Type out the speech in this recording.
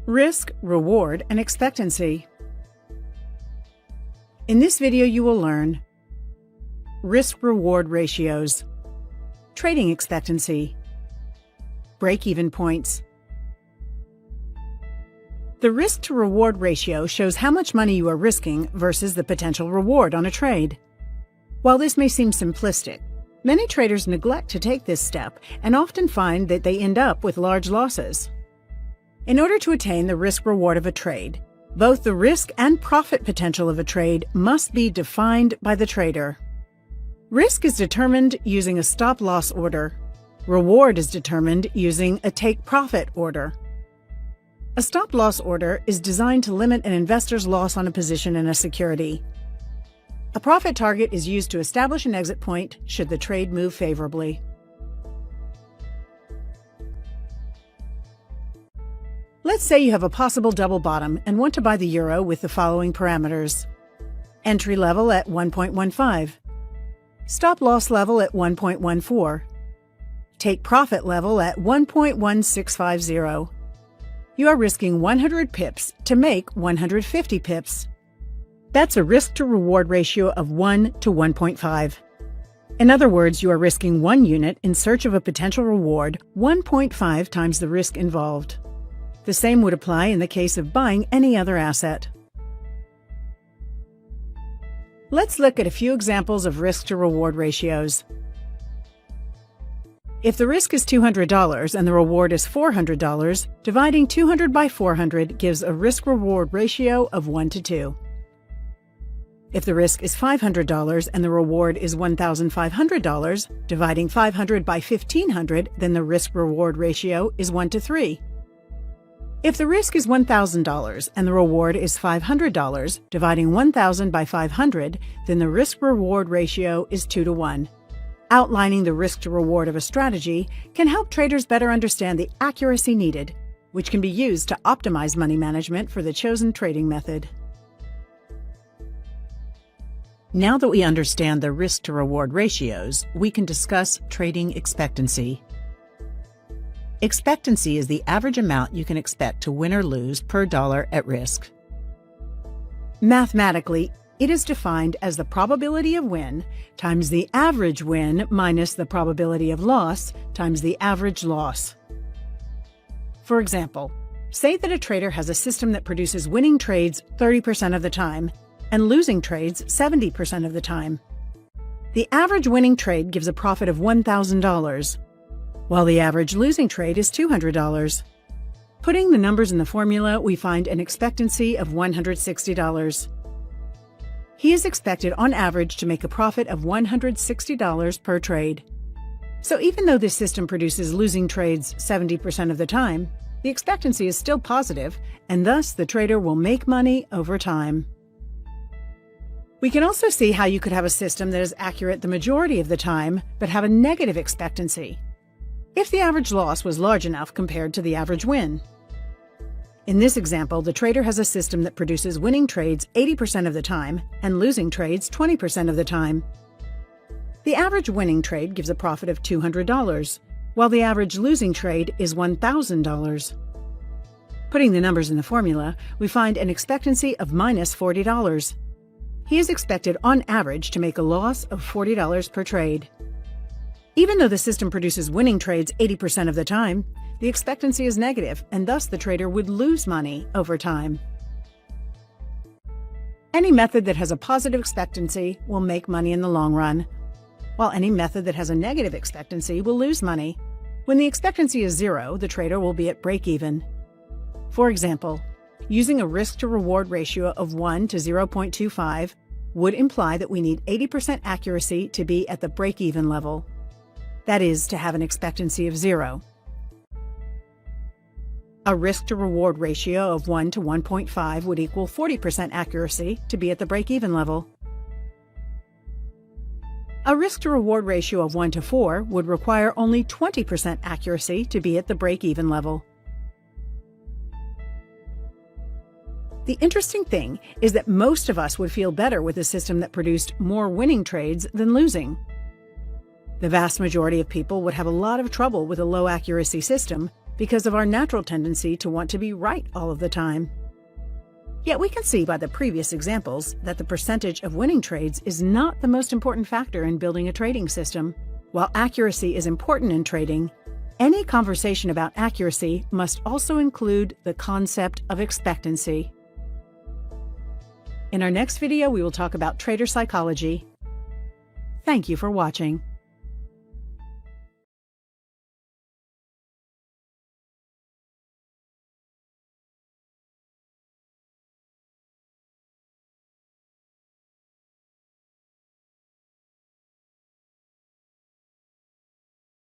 Risk, reward, and expectancy. In this video, you will learn risk-reward ratios, trading expectancy, break-even points. The risk-to-reward ratio shows how much money you are risking versus the potential reward on a trade. While this may seem simplistic, many traders neglect to take this step and often find that they end up with large losses. In order to attain the risk-reward of a trade, both the risk and profit potential of a trade must be defined by the trader. Risk is determined using a stop-loss order. Reward is determined using a take-profit order. A stop-loss order is designed to limit an investor's loss on a position in a security. A profit target is used to establish an exit point should the trade move favorably. Let's say you have a possible double bottom and want to buy the euro with the following parameters. Entry level at 1.15. Stop loss level at 1.14. Take profit level at 1.1650. You are risking 100 pips to make 150 pips. That's a risk-to-reward ratio of 1 to 1.5. In other words, you are risking 1 unit in search of a potential reward 1.5 times the risk involved. The same would apply in the case of buying any other asset. Let's look at a few examples of risk-to-reward ratios. If the risk is $200 and the reward is $400, dividing 200 by 400 gives a risk-reward ratio of 1 to 2. If the risk is $500 and the reward is $1,500, dividing 500 by 1,500, then the risk-reward ratio is 1 to 3. If the risk is $1,000 and the reward is $500, dividing 1,000 by 500, then the risk-reward ratio is 2 to 1. Outlining the risk-to-reward of a strategy can help traders better understand the accuracy needed, which can be used to optimize money management for the chosen trading method. Now that we understand the risk-to-reward ratios, we can discuss trading expectancy. Expectancy is the average amount you can expect to win or lose per dollar at risk. Mathematically, it is defined as the probability of win times the average win minus the probability of loss times the average loss. For example, say that a trader has a system that produces winning trades 30% of the time and losing trades 70% of the time. The average winning trade gives a profit of $1,000, while the average losing trade is $200. Putting the numbers in the formula, we find an expectancy of $160. He is expected on average to make a profit of $160 per trade. So even though this system produces losing trades 70% of the time, the expectancy is still positive, and thus the trader will make money over time. We can also see how you could have a system that is accurate the majority of the time, but have a negative expectancy, if the average loss was large enough compared to the average win. In this example, the trader has a system that produces winning trades 80% of the time and losing trades 20% of the time. The average winning trade gives a profit of $200, while the average losing trade is $1,000. Putting the numbers in the formula, we find an expectancy of minus $40. He is expected on average to make a loss of $40 per trade. Even though the system produces winning trades 80% of the time, the expectancy is negative, and thus the trader would lose money over time. Any method that has a positive expectancy will make money in the long run, while any method that has a negative expectancy will lose money. When the expectancy is 0, the trader will be at break-even. For example, using a risk-to-reward ratio of 1 to 0.25 would imply that we need 80% accuracy to be at the break-even level. That is, to have an expectancy of 0. A risk-to-reward ratio of 1 to 1.5 would equal 40% accuracy to be at the break-even level. A risk-to-reward ratio of 1 to 4 would require only 20% accuracy to be at the break-even level. The interesting thing is that most of us would feel better with a system that produced more winning trades than losing. The vast majority of people would have a lot of trouble with a low accuracy system because of our natural tendency to want to be right all of the time. Yet we can see by the previous examples that the percentage of winning trades is not the most important factor in building a trading system. While accuracy is important in trading, any conversation about accuracy must also include the concept of expectancy. In our next video, we will talk about trader psychology. Thank you for watching.